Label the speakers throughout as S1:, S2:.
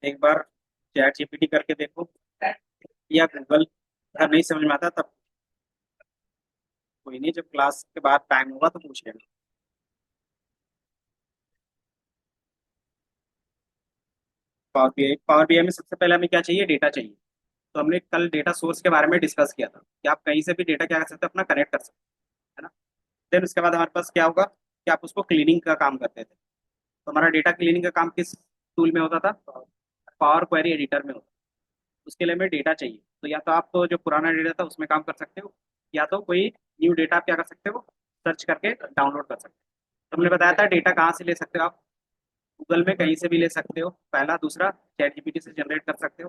S1: एक बार chat GPT करके देखो, या गूगल। अगर नहीं समझ में आता तब कोई नहीं, जब क्लास के बाद टाइम होगा तो पूछ लेना। पावर बीआई में सबसे पहले हमें क्या चाहिए? डेटा चाहिए। तो हमने कल डेटा सोर्स के बारे में डिस्कस किया था कि आप कहीं से भी डेटा क्या कर सकते हैं, अपना कनेक्ट कर सकते हैं, है ना। देन उसके बाद हमारे पास क्या होगा कि आप उसको क्लीनिंग का काम करते थे। तो हमारा डेटा क्लीनिंग का काम किस टूल में होता था? पावर क्वेरी एडिटर में होता। उसके लिए हमें डेटा चाहिए, तो या तो आप तो जो पुराना डेटा था उसमें काम कर सकते हो, या तो कोई न्यू डेटा आप क्या कर सकते हो, सर्च करके डाउनलोड कर सकते हो। तो हमने बताया था डेटा कहाँ से ले सकते हो आप? गूगल में कहीं से भी ले सकते हो, पहला। दूसरा, चैट जीपीटी से जनरेट कर सकते हो।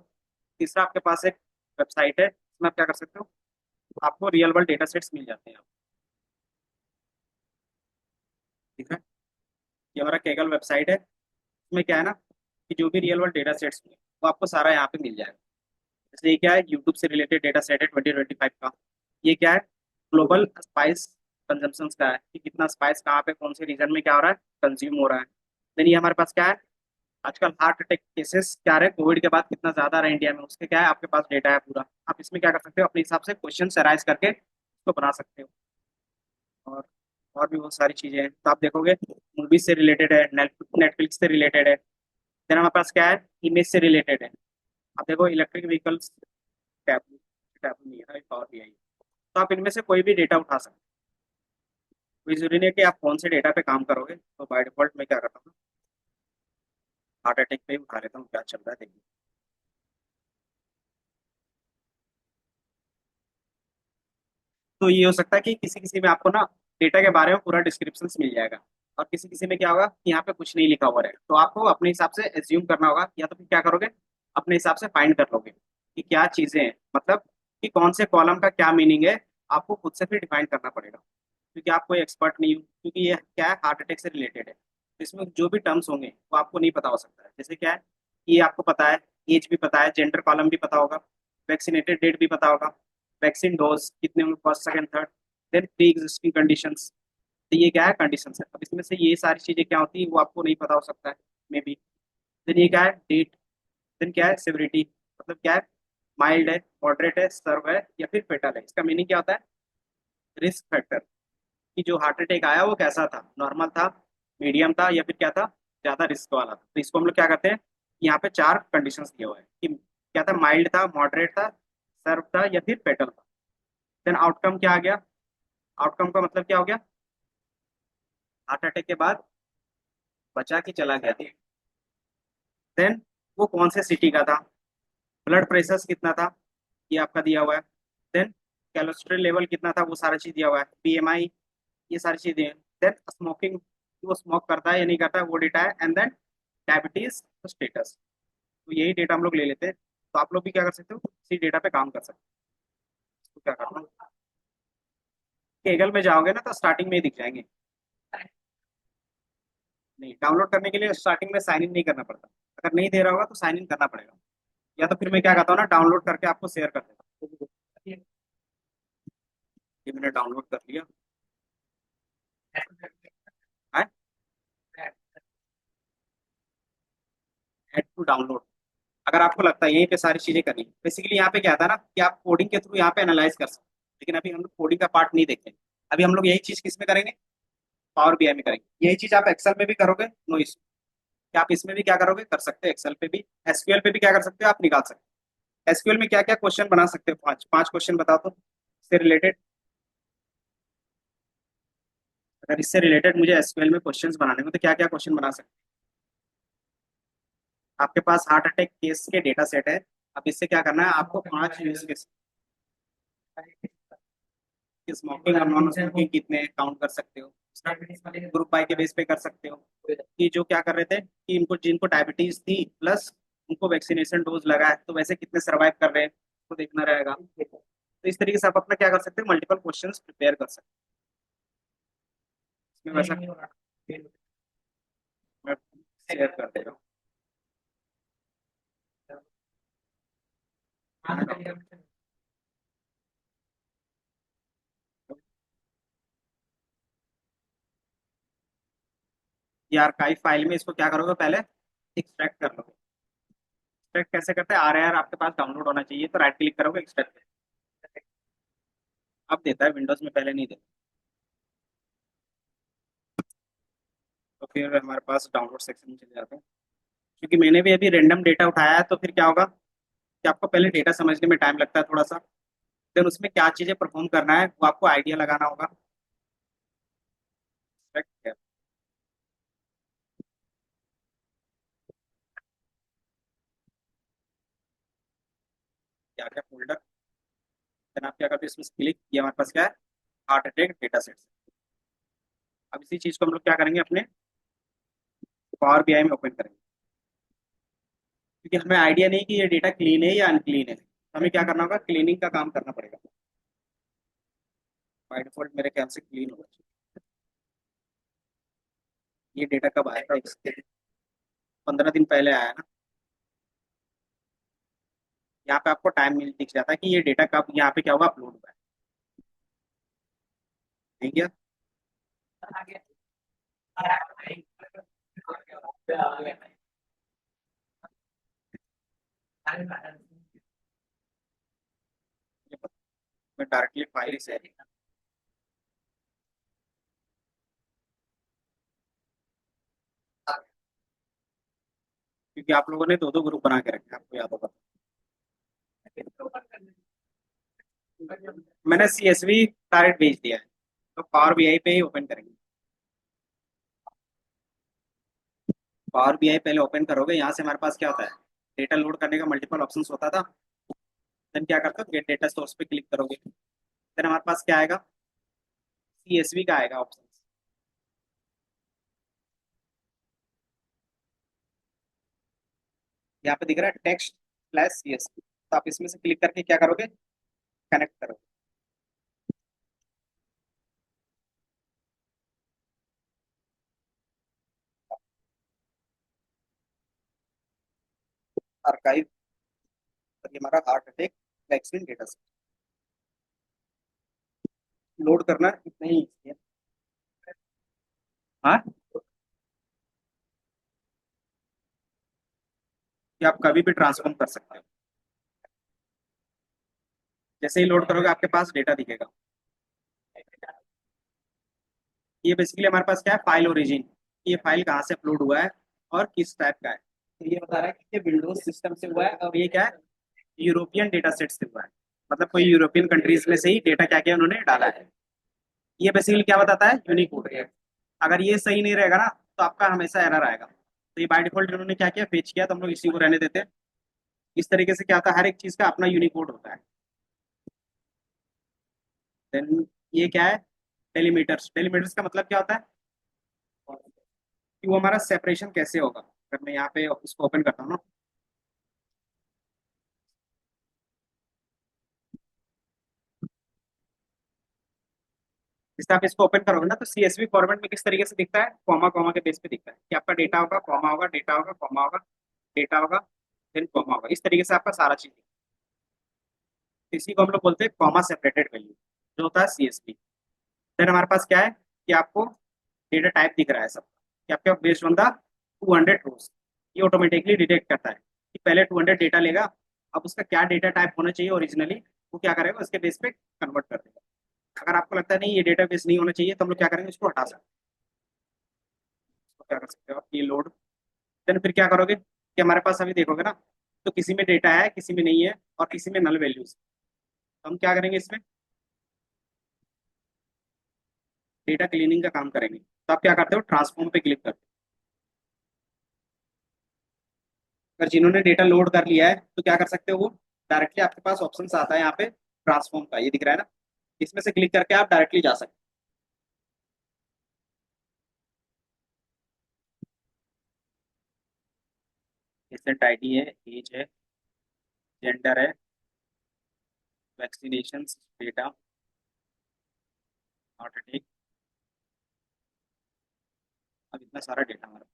S1: तीसरा, आपके पास एक वेबसाइट है जिसमें आप क्या कर सकते हो, आपको रियल वर्ल्ड डेटा सेट्स मिल जाते हैं। ठीक है, ये हमारा केगल वेबसाइट है। इसमें क्या है ना कि जो भी रियल वर्ल्ड डेटा सेट्स होंगे वो आपको सारा यहाँ पे मिल जाएगा। जैसे ये क्या है, यूट्यूब से रिलेटेड डेटा सेट है 2025 का। ये क्या है, ग्लोबल स्पाइस कंजम्पशन का है कि कितना स्पाइस कहाँ पे कौन से रीजन में क्या हो रहा है, कंज्यूम हो रहा है। देन ये हमारे पास क्या है, आजकल हार्ट अटैक केसेस क्या रहे कोविड के बाद कितना ज्यादा रहा है इंडिया में, उसके क्या है आपके पास डेटा है पूरा। आप इसमें क्या कर सकते हो, अपने हिसाब से क्वेश्चन अराइज करके उसको बना सकते हो। और और भी बहुत सारी चीजें हैं, तो आप देखोगे मूवीज से रिलेटेड है, नेटफ्लिक्स से रिलेटेड है। देन हमारे पास क्या है, इमेज से रिलेटेड है। आप देखो इलेक्ट्रिक व्हीकल्स, टैबू टैबू नहीं है, पावर भी आई। तो आप इनमें से कोई भी डेटा उठा सकते हो। कोई जरूरी नहीं है कि आप कौन से डेटा पे काम करोगे। तो बाय डिफॉल्ट मैं क्या करता हूँ, हार्ट अटैक पे ही उठा लेता हूँ, क्या चल रहा है देखिए। तो ये हो सकता है कि किसी किसी में आपको ना डेटा के बारे में पूरा डिस्क्रिप्शन मिल जाएगा, और किसी किसी में क्या होगा कि यहाँ पे कुछ नहीं लिखा हुआ रहेगा। तो आपको अपने हिसाब से एज्यूम करना होगा, या तो फिर क्या करोगे, अपने हिसाब से फाइंड कर लोगे कि क्या चीजें हैं, मतलब कि कौन से कॉलम का क्या मीनिंग है। आपको खुद से फिर डिफाइन करना पड़ेगा, क्योंकि आप कोई एक्सपर्ट नहीं हो। क्योंकि ये क्या है, हार्ट अटैक से रिलेटेड है, तो इसमें जो भी टर्म्स होंगे वो आपको नहीं पता हो सकता है। जैसे क्या है, ये आपको पता है, एज भी पता है, जेंडर कॉलम भी पता होगा, वैक्सीनेटेड डेट भी पता होगा, वैक्सीन डोज कितने होंगे, first second third. Then pre existing conditions. तो ये क्या है, कंडीशंस है। अब इसमें से ये सारी चीजें क्या होती है वो आपको नहीं पता हो सकता है, मे बी। देन ये क्या है, डेट। देन क्या है, सिविरिटी, मतलब क्या है, माइल्ड है, मॉडरेट है, सर्व है, या फिर फेटल है। इसका मीनिंग क्या होता है, रिस्क फैक्टर, कि जो हार्ट अटैक आया वो कैसा था, नॉर्मल था, मीडियम था, या फिर क्या था, ज्यादा रिस्क वाला था। तो इसको हम लोग क्या करते हैं, यहाँ पे चार कंडीशंस दिए हुए हैं कि क्या था, माइल्ड था, मॉडरेट था, सर्व था, या फिर फेटल था। देन आउटकम क्या आ गया, आउटकम का मतलब क्या हो गया, हार्ट अटैक के बाद बचा के चला गया। देन वो कौन से सिटी का था, ब्लड प्रेशर कितना था, ये आपका दिया हुआ है। देन कोलेस्ट्रॉल लेवल कितना था, वो सारा चीज दिया हुआ है, बीएमआई, ये सारी चीजें हैं। देन स्मोकिंग, वो स्मोक करता है या नहीं करता है वो डेटा है। And then diabetes status. तो यही डेटा हम लोग ले लेते हैं। तो आप लोग भी क्या कर सकते हो, इसी डेटा पे काम कर सकते हो। तो क्या करना है, केगल में जाओगे ना तो स्टार्टिंग में ही दिख जाएंगे। नहीं, डाउनलोड करने के लिए स्टार्टिंग में साइन इन नहीं करना पड़ता। अगर नहीं दे रहा होगा तो साइन इन करना पड़ेगा। या तो फिर मैं क्या करता हूँ ना, डाउनलोड करके आपको शेयर कर देता हूँ। ये मैंने डाउनलोड कर लिया है, एड टू डाउनलोड। अगर आपको लगता है यहीं पे सारी चीजें करनी, बेसिकली यहाँ पे क्या था ना कि आप कोडिंग के थ्रू यहाँ पे एनालाइज कर सकते हैं। लेकिन अभी हम लोग कोडिंग का पार्ट नहीं देखें। अभी हम लोग यही चीज किस में करेंगे, पावर बीआई में करेंगे। यही चीज आप एक्सेल में भी करोगे, नो इशू। क्या आप इसमें भी क्या करोगे, कर सकते हैं, एक्सेल पे भी, एसक्यूएल पे भी क्या कर सकते हो, आप निकाल सकते हैं। एसक्यूएल में क्या क्या क्वेश्चन बना सकते हो, पांच पांच क्वेश्चन बताओ तो, इससे रिलेटेड। अगर इससे रिलेटेड मुझे एसक्यूएल में क्वेश्चंस बनाने हो तो क्या क्या क्वेश्चन बना सकते हैं? आपके पास हार्ट अटैक केस के डेटा सेट है। अब इससे क्या करना है आपको, पांच यूज केस, स्मोकिंग और नॉन स्मोकिंग कितने काउंट कर सकते हो, ग्रुप बाई के बेस पे कर सकते हो। कि जो क्या कर रहे थे कि इनको, जिनको डायबिटीज थी प्लस उनको वैक्सीनेशन डोज लगा है, तो वैसे कितने सर्वाइव कर रहे हैं उसको देखना रहेगा। तो इस तरीके से आप अपना क्या कर सकते हो, मल्टीपल क्वेश्चंस प्रिपेयर कर सकते हैं। इसमें वैसा मैं शेयर कर दे रहा हूँ। ये आर्काइव फाइल में इसको क्या करोगे, पहले एक्सट्रैक्ट कर लोगे। एक्सट्रैक्ट कैसे करते हैं, आर आपके पास डाउनलोड होना चाहिए, तो राइट क्लिक करोगे एक्सट्रैक्ट। अब देता है, विंडोज में पहले नहीं देता। तो फिर हमारे पास डाउनलोड सेक्शन में चले जाते हैं। क्योंकि मैंने भी अभी रैंडम डेटा उठाया है, तो फिर क्या होगा कि आपको पहले डेटा समझने में टाइम लगता है थोड़ा सा। फिर उसमें क्या चीजें परफॉर्म करना है वो आपको आइडिया लगाना होगा। क्या क्या फोल्डर, देन आप क्या करते हो, इसमें क्लिक किया, हमारे पास क्या है, हार्ट अटैक डेटा सेट। अब इसी चीज को हम लोग क्या करेंगे, अपने पावर बीआई में ओपन करेंगे। क्योंकि हमें आइडिया नहीं कि ये डेटा क्लीन है या अनक्लीन है, तो हमें क्या करना होगा, क्लीनिंग का काम करना पड़ेगा। बाय डिफॉल्ट मेरे ख्याल से क्लीन होगा। ये डेटा कब आया था, इसके 15 दिन पहले आया ना। यहाँ पे आपको टाइम मिल दिख जाता है कि ये डेटा कब यहाँ पे क्या हुआ, अपलोड हुआ है। ठीक है। मैं डायरेक्टली फाइल से, क्योंकि आप लोगों ने दो दो ग्रुप बना के रखे हैं, आपको याद होगा। मैंने सीएसवी डायरेक्ट भेज दिया है, तो पावर बीआई पे ही ओपन करेंगे। पावर बीआई पहले ओपन करोगे, यहाँ से हमारे पास क्या होता है, डेटा लोड करने का मल्टीपल ऑप्शंस होता था। देन क्या करते हो, गेट डेटा सोर्स पे क्लिक करोगे, देन हमारे पास क्या आएगा, सीएसवी का आएगा ऑप्शन। यहाँ पे दिख रहा है टेक्स्ट स्लैश सीएसवी, तो आप इसमें से क्लिक करके क्या करोगे, कनेक्ट करोगे। आर्काइव, और ये हमारा heart attack vaccine data set load करना इतना ही easy है। हाँ, कि आप कभी भी ट्रांसफॉर्म कर सकते हो। जैसे ही लोड करोगे आपके पास डेटा दिखेगा। ये बेसिकली हमारे पास क्या है, फाइल ओरिजिन, ये फाइल कहाँ से अपलोड हुआ है और किस टाइप का है। तो ये बता रहा है कि ये विंडोज सिस्टम से हुआ है, और ये क्या है, यूरोपियन डेटा सेट से हुआ है। मतलब कोई यूरोपियन कंट्रीज में से ही डेटा क्या क्या उन्होंने डाला है। ये बेसिकली क्या बताता है, यूनिकोड। अगर ये सही नहीं रहेगा ना, तो आपका हमेशा एरर आएगा। तो ये बाय डिफॉल्ट इन्होंने क्या किया, फेच किया, तो हम लोग इसी को रहने देते हैं। इस तरीके से क्या होता है, हर एक चीज का अपना यूनिकोड होता है। देन ये क्या है, डेलीमीटर्स। डेलीमीटर्स का मतलब क्या होता है, कि वो हमारा सेपरेशन कैसे होगा। अगर मैं यहाँ पे उसको ओपन करता हूँ ना, जैसे आप इसको ओपन करोगे ना, तो सीएसवी फॉर्मेट में किस तरीके से दिखता है, कॉमा कॉमा के बेस पे दिखता है, कि आपका डेटा होगा, कॉमा होगा, डेटा होगा, कॉमा होगा, डेटा होगा, देन कॉमा होगा। इस तरीके से आपका सारा चीज दिखता है। इसी को हम लोग बोलते हैं कॉमा सेपरेटेड वैल्यू, जो होता है सीएसवी। देन हमारे पास क्या है, कि आपको डेटा टाइप दिख रहा है सब, कि आपके बेस्ड ऑन द 200 रोज। ये ऑटोमेटिकली डिटेक्ट करता है कि पहले 200 डेटा लेगा, अब उसका क्या डेटा टाइप होना चाहिए ओरिजिनली, वो क्या करेगा, उसके बेस पे कन्वर्ट कर देगा। अगर आपको लगता है नहीं ये डेटा बेस नहीं होना चाहिए, तो हम लोग क्या करेंगे, इसको हटा सकते हैं। तो क्या कर सकते हो, ये लोड। देन फिर क्या करोगे, कि हमारे पास अभी देखोगे ना, तो किसी में डेटा है, किसी में नहीं है, और किसी में नल वैल्यूज। तो हम क्या करेंगे, इसमें डेटा क्लीनिंग का काम करेंगे। तो आप क्या करते हो, ट्रांसफॉर्म पे क्लिक करते हो। अगर जिन्होंने डेटा लोड कर लिया है, तो क्या कर सकते हो, वो डायरेक्टली आपके पास ऑप्शन आता है यहाँ पे, ट्रांसफॉर्म का, ये दिख रहा है ना, इसमें से क्लिक करके आप डायरेक्टली जा सकते हो। पेशेंट आईडी है, एज है, जेंडर है, वैक्सीनेशन डेटा, हार्ट अटैक। अब इतना सारा डेटा हमारे पास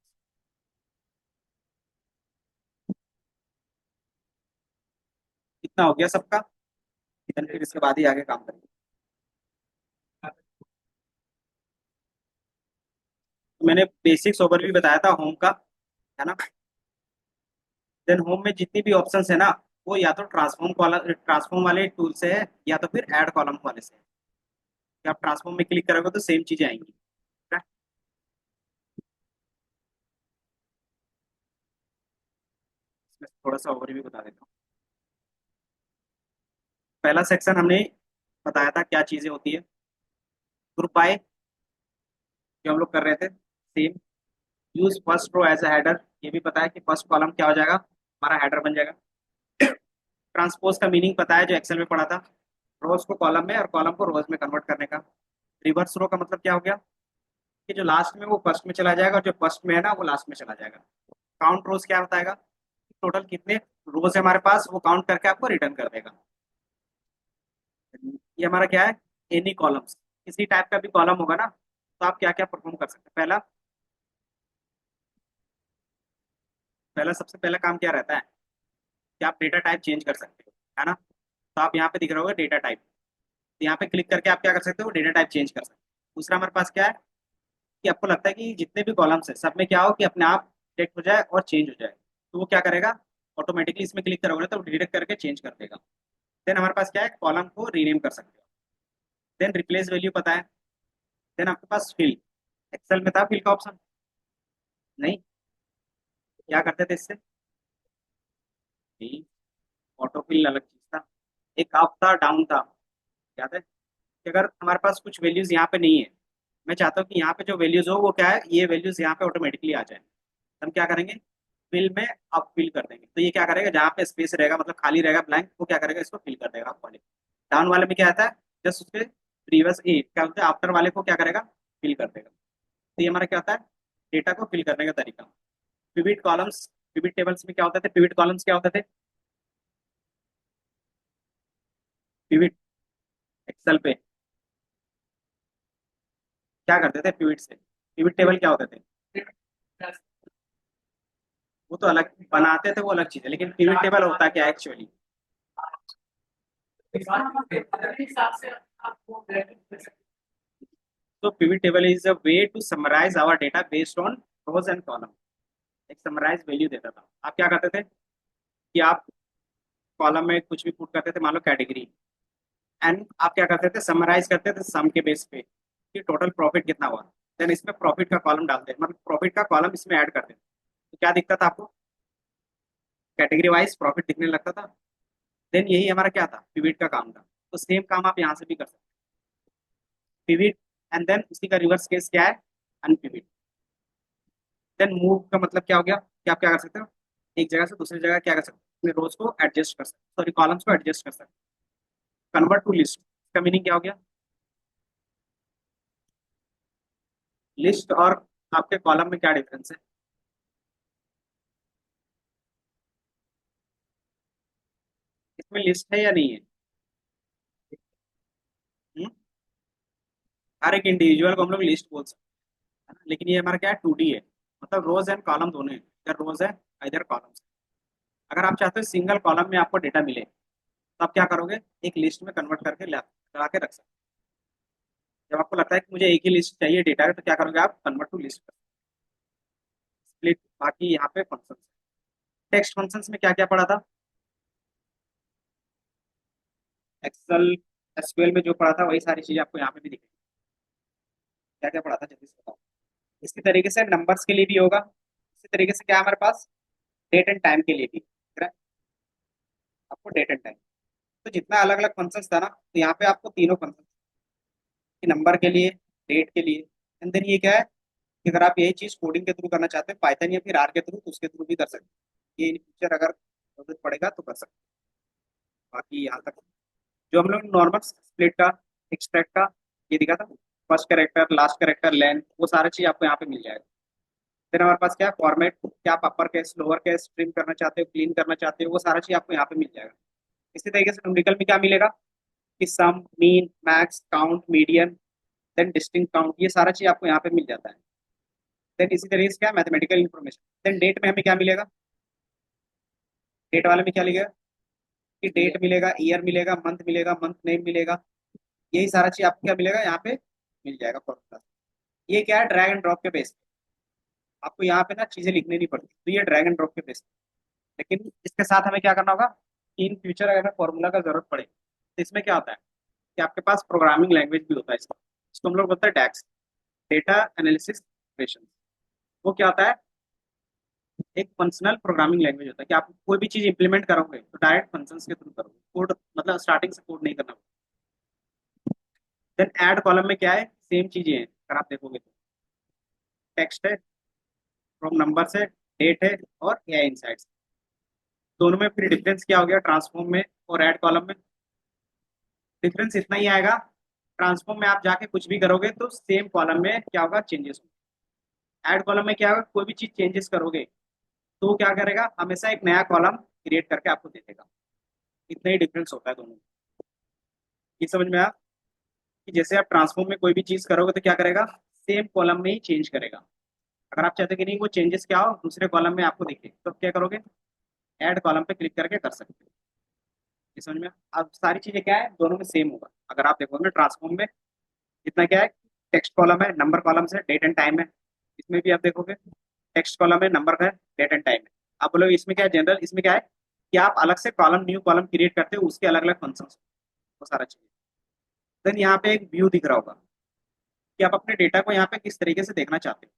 S1: कितना हो गया सबका। Then फिर इसके बाद ही आगे काम करेंगे। मैंने बेसिक्स ओवरव्यू बताया था होम का, है ना। देन होम में जितनी भी ऑप्शंस है ना, वो या तो ट्रांसफॉर्म वाले टूल से है, या तो फिर ऐड कॉलम वाले से है। कि आप ट्रांसफॉर्म में क्लिक करोगे तो सेम चीजें आएंगी, ठीक है? इसमें थोड़ा सा ओवरव्यू बता देता हूँ। पहला सेक्शन हमने बताया था क्या चीजें होती है। ग्रुप बाय जो हम लोग कर रहे थे, same. Use first row as a header, ये भी पता है कि फर्स्ट कॉलम क्या हो जाएगा, हमारा हेडर बन जाएगा। ट्रांसपोज का मीनिंग पता है, जो एक्सेल में पढ़ा था। रोज को कॉलम में और कॉलम को रोज में कन्वर्ट करने का। रिवर्स रो का मतलब क्या हो गया, कि जो लास्ट में वो फर्स्ट में चला जाएगा, और जो फर्स्ट में है ना वो लास्ट में चला जाएगा। काउंट रोज क्या बताएगा, टोटल कितने रोज है हमारे पास, वो काउंट करके आपको रिटर्न कर देगा। ये हमारा क्या है, एनी कॉलम्स। किसी टाइप का भी कॉलम होगा ना, तो आप क्या क्या परफॉर्म कर सकते हैं। पहला पहला सबसे पहला काम क्या रहता है, कि आप डेटा टाइप चेंज कर सकते हो, है ना। तो आप यहाँ पे दिख रहा होगा डेटा टाइप, तो यहाँ पे क्लिक करके आप क्या कर सकते हो, डेटा टाइप चेंज कर सकते हो। दूसरा हमारे पास क्या है, कि आपको लगता है कि जितने भी कॉलम्स है सब में क्या हो, कि अपने आप डिटेक्ट हो जाए और चेंज हो जाए, तो वो क्या करेगा, ऑटोमेटिकली इसमें क्लिक करोगे तो डिटेक्ट करके चेंज कर देगा। देन हमारे पास क्या है, कॉलम को रीनेम कर सकते हो। देन रिप्लेस वैल्यू पता है। देन आपके पास फिल, एक्सेल में था फिल का ऑप्शन, नहीं। क्या करते थे इससे, ऑटो फिल अलग चीज था, एक अप था डाउन था, याद है। कि अगर हमारे पास कुछ वैल्यूज यहाँ पे नहीं है, मैं चाहता हूँ कि यहाँ पे जो वैल्यूज हो वो क्या है, ये वैल्यूज यहाँ पे ऑटोमेटिकली आ जाए। हम क्या करेंगे, फिल में अप फिल कर देंगे, तो ये क्या करेगा, जहाँ पे स्पेस रहेगा मतलब खाली रहेगा ब्लैंक, वो क्या करेगा, इसको फिल कर देगा अप वाले। डाउन वाले में क्या आता है, जस्ट उसके प्रीवियस ए क्या बोलते हैं आफ्टर वाले को क्या करेगा, फिल कर देगा। तो ये हमारा क्या होता है, डेटा को फिल करने का तरीका। पिविट कॉलम्स, पिविट टेबल्स में क्या होते थे, पिविट कॉलम्स क्या होते थे, पिविट एक्सेल पे क्या करते थे पिविट से, पिविट टेबल क्या होते थे, वो तो अलग बनाते थे, वो अलग चीज है, लेकिन पिविट टेबल होता क्या एक्चुअली। तो pivot table is a way to summarise our data based on rows and column. एक समराइज वैल्यू देता था। आप क्या करते थे, कि आप कॉलम में कुछ भी पुट करते थे, मान लो कैटेगरी, एंड आप क्या करते थे, समराइज करते थे सम के बेस पे, कि टोटल प्रॉफिट कितना हुआ। देन इसमें प्रॉफिट का कॉलम डालते, मतलब प्रॉफिट का कॉलम इसमें ऐड करते, तो क्या दिखता था आपको, कैटेगरी वाइज प्रॉफिट दिखने लगता था। देन यही हमारा क्या था, पिविट का काम था। तो सेम काम आप यहाँ से भी कर सकते हैं, पिविट। एंड देन उसी का रिवर्स केस क्या है, अनपिविट। देन मूव का मतलब क्या हो गया, कि आप क्या कर सकते हो, एक जगह से दूसरी जगह क्या कर सकते हो, अपने रोज को एडजस्ट कर सकते हो, सॉरी कॉलम्स को एडजस्ट कर सकते हो। कन्वर्ट टू लिस्ट, इसका मीनिंग क्या हो गया, लिस्ट और आपके कॉलम में क्या डिफरेंस है। इसमें लिस्ट है या नहीं है, हम्म? हर एक इंडिविजुअल को हम लोग लिस्ट बोल सकते हैं, है ना? लेकिन ये हमारा क्या है, 2D है, मतलब रोज एंड कॉलम दोनों है, इधर रोज है इधर कॉलम्स। अगर आप चाहते हो सिंगल कॉलम में आपको डेटा मिले, तो आप क्या करोगे, एक लिस्ट में कन्वर्ट करके लगा के रख सकते हो। जब आपको लगता है कि मुझे एक ही लिस्ट चाहिए डेटा का, तो क्या करोगे आप, कन्वर्ट टू लिस्ट स्प्लिट। बाकी यहाँ पे फंक्शन, टेक्स्ट फंक्शंस में क्या क्या पढ़ा था, एक्सेल एसक्यूएल में जो पढ़ा था वही सारी चीजें आपको यहाँ पे भी दिखेगी। क्या क्या पढ़ा था जल्दी से बताओ। इसी तरीके से नंबर्स के लिए भी होगा, इसी तरीके से क्या है हमारे पास, डेट एंड टाइम के लिए भी दिख रहा है आपको, डेट एंड टाइम। तो जितना अलग अलग फंक्शंस था ना, तो यहाँ पे आपको तीनों फंक्शन, नंबर के लिए, डेट के लिए, एंड देन ये क्या है, कि अगर आप यही चीज कोडिंग के थ्रू करना चाहते हैं पाइथन या फिर आर के थ्रू, तो उसके थ्रू भी कर सकते हैं। ये इन फ्यूचर अगर जरूरत पड़ेगा तो कर सकते हैं। बाकी यहाँ तक जो हम लोग नॉर्मल स्प्लिट का, एक्सट्रैक्ट का ये दिखा था, first character last character length, वो सारा चीज आपको यहाँ पे मिल जाएगा। फिर हमारे पास क्या फॉर्मेट, क्या आप upper case lower case trim करना चाहते हो, क्लीन करना चाहते हो, वो सारा चीज आपको यहाँ पे मिल जाएगा। इसी तरीके से न्यूमेरिकल में क्या मिलेगा, कि sum, mean, max, count, median, then distinct count, ये सारा चीज आपको यहाँ पे मिल जाता है। देन इसी तरीके से क्या मैथमेटिकल इन्फॉर्मेशन। देन डेट में हमें क्या मिलेगा, डेट वाले में क्या लिखेगा, कि डेट मिलेगा, ईयर मिलेगा, मंथ मिलेगा, मंथ नेम मिलेगा। यही सारा चीज आपको क्या मिलेगा यहाँ पे मिल जाएगा फॉर्मूला। ये क्या है, ड्रैग एंड ड्रॉप के बेस पे, आपको यहाँ पे ना चीजें लिखनी नहीं पड़ती, तो ये ड्रैग एंड ड्रॉप के बेस। लेकिन इसके साथ हमें क्या करना होगा कि इन फ्यूचर अगर फॉर्मूला का जरूरत पड़े तो इसमें क्या होता है कि आपके पास प्रोग्रामिंग लैंग्वेज भी होता है इसका, इसको हम लोग बोलते हैं डैक्स, डेटा एनालिसिस ऑपरेशन। वो क्या होता है, एक फंक्शनल प्रोग्रामिंग लैंग्वेज होता है कि आप कोई भी चीज इंप्लीमेंट करोगे तो डायरेक्ट फंक्शंस के थ्रू करोगे, कोड मतलब स्टार्टिंग से कोड नहीं करना। देन ऐड कॉलम में क्या है, सेम चीजें हैं अगर आप देखोगे तो, टेक्स्ट है, फ्रॉम नंबर से, डेट है, और एआई इनसाइट्स। दोनों में फिर डिफरेंस क्या हो गया ट्रांसफॉर्म में और ऐड कॉलम में? डिफरेंस इतना ही आएगा, ट्रांसफॉर्म में आप जाके कुछ भी करोगे तो सेम कॉलम में क्या होगा, चेंजेस होंगे। ऐड कॉलम में क्या होगा, कोई भी चीज चेंजेस करोगे तो वो क्या करेगा, हमेशा एक नया कॉलम क्रिएट करके आपको दे देगा। इतना ही डिफरेंस होता है दोनों में। ये समझ में आया कि जैसे आप ट्रांसफॉर्म में कोई भी चीज करोगे तो क्या करेगा, सेम कॉलम में ही चेंज करेगा। अगर आप चाहते हो कि नहीं वो चेंजेस क्या हो दूसरे कॉलम में आपको दिखे तो क्या करोगे, ऐड कॉलम पे क्लिक करके कर सकते हो। ये समझ में अब सारी चीजें क्या है, दोनों में सेम होगा। अगर आप देखोगे ट्रांसफॉर्म में इतना क्या है, टेक्स्ट कॉलम है, नंबर कॉलम है, डेट एंड टाइम है। इसमें भी आप देखोगे टेक्स्ट कॉलम है, नंबर है, डेट एंड टाइम है। आप बोलोगे इसमें क्या है, जनरल इसमें क्या है कि आप अलग से कॉलम न्यू कॉलम क्रिएट करते हो, उसके अलग अलग फंक्शन, वो सारा चीज। देन यहाँ पे एक व्यू दिख रहा होगा कि आप अपने डेटा को यहाँ पे किस तरीके से देखना चाहते हो।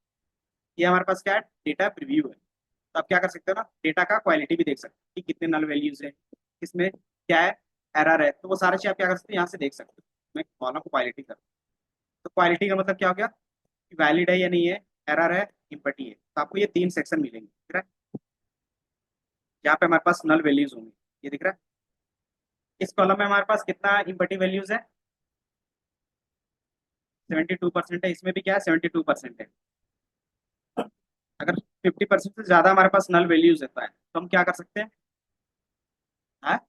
S1: ये हमारे पास क्या है, डेटा प्रीव्यू है। तो आप क्या कर सकते हो ना, डेटा का क्वालिटी भी देख सकते हो कि कितने नल वैल्यूज है, किसमें क्या है, एरर है, तो वो सारी चीज आप क्या कर सकते हो यहाँ से देख सकते हो। मैं कॉलम क्वालिटी कर, तो क्वालिटी का मतलब क्या हो गया, वैलिड है या नहीं है, एरर है, इम्पटी है। तो आपको ये तीन सेक्शन मिलेंगे, दिख रहा है यहाँ पे हमारे पास नल वैल्यूज होंगे, ये दिख रहा है। इस कॉलम में हमारे पास कितना इम्पटी वैल्यूज है, 72% है, इसमें भी क्या है 72% है। अगर 50% से ज्यादा हमारे पास नल वैल्यूज रहता है तो हम क्या कर सकते हैं, हाँ?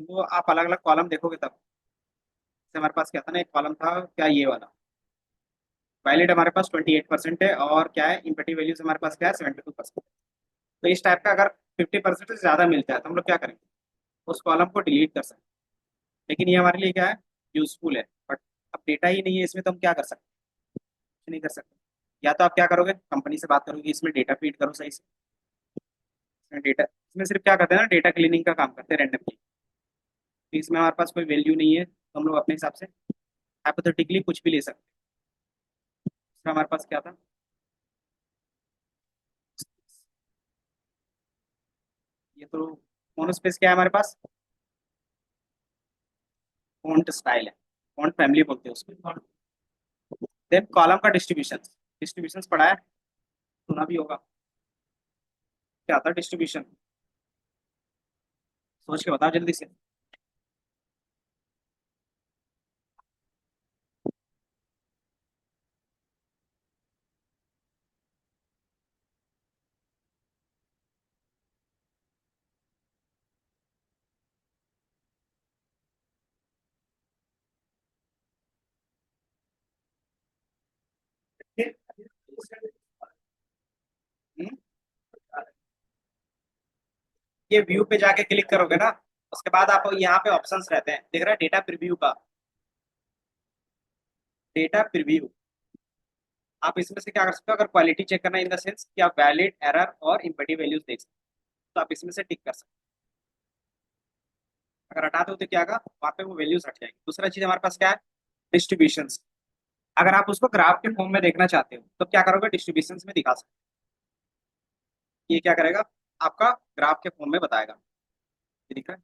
S1: वो आप अलग अलग कॉलम देखोगे तब। जैसे हमारे पास क्या था ना, एक कॉलम था क्या, ये वाला वैलिड हमारे पास 28% है, और क्या है इम्पटी वैल्यूज हमारे पास क्या है 72%। तो इस टाइप का अगर 50% से ज्यादा मिलता है तो हम लोग क्या करेंगे, उस कॉलम को डिलीट कर सकते हैं। लेकिन ये हमारे लिए क्या है, यूजफुल है। बट अब डेटा ही नहीं है इसमें तो हम क्या कर सकते हैं, कुछ नहीं कर सकते। या तो आप क्या करोगे, कंपनी से बात करोगे इसमें डेटा फीड करो सही से। इसमें डेटा, इसमें सिर्फ क्या करते हैं ना, डेटा क्लीनिंग का काम करते हैं रैंडमली। तो इसमें हमारे पास कोई वैल्यू नहीं है तो हम लोग अपने हिसाब से हाइपोथेटिकली कुछ भी ले सकते हैं। इसमें हमारे पास क्या था, ये तो मोनोस्पेस क्या है हमारे पास, फॉन्ट स्टाइल है, फॉन्ट फैमिली बोलते हैं उसको। देन कॉलम का डिस्ट्रीब्यूशन, डिस्ट्रीब्यूशन पढ़ा है, सुना भी होगा। क्या था डिस्ट्रीब्यूशन, सोच के बताओ जल्दी से। हम्म, ये व्यू पे जाके क्लिक करोगे ना, उसके बाद आप यहाँ पे ऑप्शंस रहते हैं, देख रहा है डेटा प्रीव्यू का, डेटा प्रीव्यू। आप इसमें से क्या कर सकते हो, अगर क्वालिटी चेक करना इन द सेंस कि आप वैलिड, एरर और इम्पैटी वैल्यूज देख सकते हो तो आप इसमें से टिक कर सकते हो। अगर हटा दो तो क्या होगा, वहाँ पे वो वैल्यूज हट जाएंगी। दूसरा चीज हमारे पास क्या है, डिस्ट्रीब्यूशन। अगर आप उसको ग्राफ के फॉर्म में देखना चाहते हो तो क्या करोगे, डिस्ट्रीब्यूशन में दिखा सकते हो। ये क्या करेगा, आपका ग्राफ के फॉर्म में बताएगा। ये दिख रहा है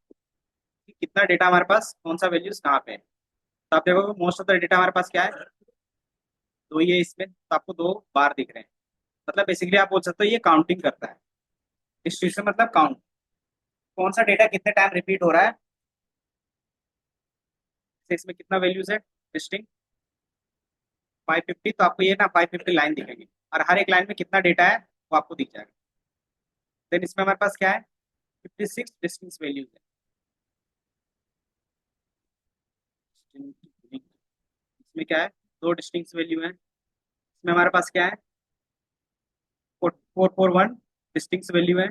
S1: कि कितना डेटा हमारे पास, कौन सा वैल्यूज कहाँ पे है। तो आप देखोगे मोस्ट ऑफ द डेटा हमारे पास क्या है, दो ही है इसमें, तो आपको दो बार दिख रहे हैं। मतलब बेसिकली आप बोल सकते हो ये काउंटिंग करता है। डिस्ट्रीब्यूशन मतलब काउंट, कौन सा डेटा कितने टाइम रिपीट हो रहा है, जैसे इसमें कितना वैल्यूज है, डिस्टिंग 550, तो आपको ये ना 550 लाइन दिखेगी, और हर एक लाइन में कितना डेटा है वो आपको दिख जाएगा। देन इसमें हमारे पास क्या है, 56 डिस्टिंग वैल्यूज है। इसमें क्या है, दो डिस्टिंग वैल्यू है। इसमें हमारे पास क्या है, 441 डिस्टिंग वैल्यू है।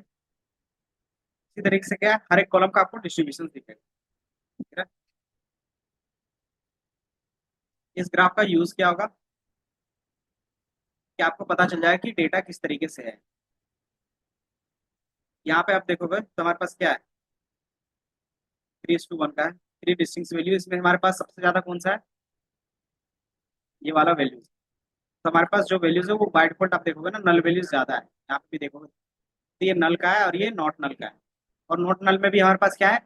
S1: इसी तरीके से क्या है, हर एक कॉलम का आपको डिस्ट्रीब्यूशन दिखेगा, ठीक है। इस ग्राफ का यूज क्या होगा कि आपको पता चल जाएगा कि डेटा किस तरीके से है। यहाँ पे आप देखोगे तो हमारे पास क्या है, 3:1 का है, थ्री डिस्टिंक्ट वैल्यू। इसमें हमारे पास सबसे ज्यादा कौन सा है, ये वाला वैल्यू। तो हमारे पास जो वैल्यूज है वो बाय डिफॉल्ट आप देखोगे ना नल वैल्यूज ज्यादा है, यहाँ पे भी देखोगे। तो ये नल का है और ये नॉट नल का है। और नॉट नल में भी हमारे पास क्या है,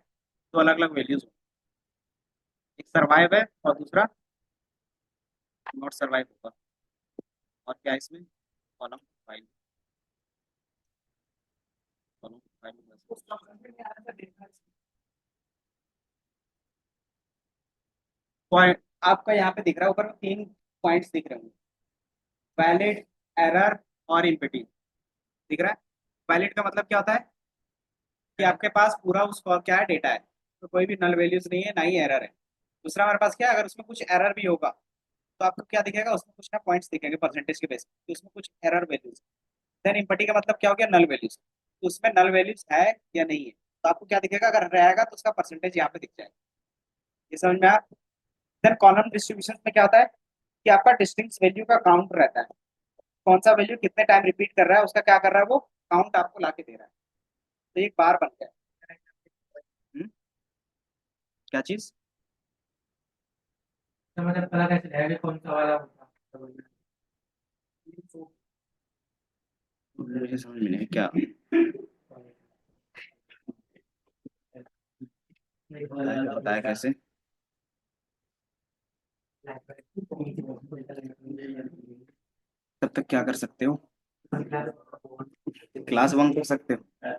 S1: दो अलग अलग वैल्यूज, एक सर्वाइव है और दूसरा नॉट सर्वाइव होगा। और क्या है इसमें, column file, column file. Point आपका यहाँ पे दिख रहा है ऊपर में, तीन पॉइंट्स दिख रहे हैं, वैलिड, एरर और इम्पिटी, दिख रहा है। वैलिड का मतलब क्या होता है कि आपके पास पूरा उसका क्या है, डेटा है, तो कोई भी नल वैल्यूज नहीं है, ना ही एरर है। दूसरा हमारे पास क्या है, अगर उसमें कुछ एरर भी होगा तो आपको क्या दिखेगा, उसमें कुछ ना पॉइंट्स दिखेंगे परसेंटेज के बेस पे, तो उसमें कुछ एरर वैल्यूज। देन इम्पिटी का मतलब क्या हो गया, नल वैल्यूज, तो उसमें नल वैल्यूज है या नहीं है, तो आपको क्या दिखेगा, अगर रहेगा तो उसका परसेंटेज यहाँ पे दिख जाएगा। ये समझ में आया। देन कॉलम डिस्ट्रीब्यूशन में क्या होता है कि आपका डिस्टिंक्ट वैल्यू का काउंट रहता है, कौन सा वैल्यू कितने टाइम रिपीट कर रहा है उसका क्या कर रहा है, वो काउंट आपको ला के दे रहा है। तो एक बार बन गया। क्या चीज,
S2: तो मतलब पता कैसे चलेगा कि कौन सा वाला होता
S1: मुझे समझ में नहीं क्या बताया कैसे। तब तक क्या कर सकते हो, क्लास बंक कर सकते हो।
S2: है?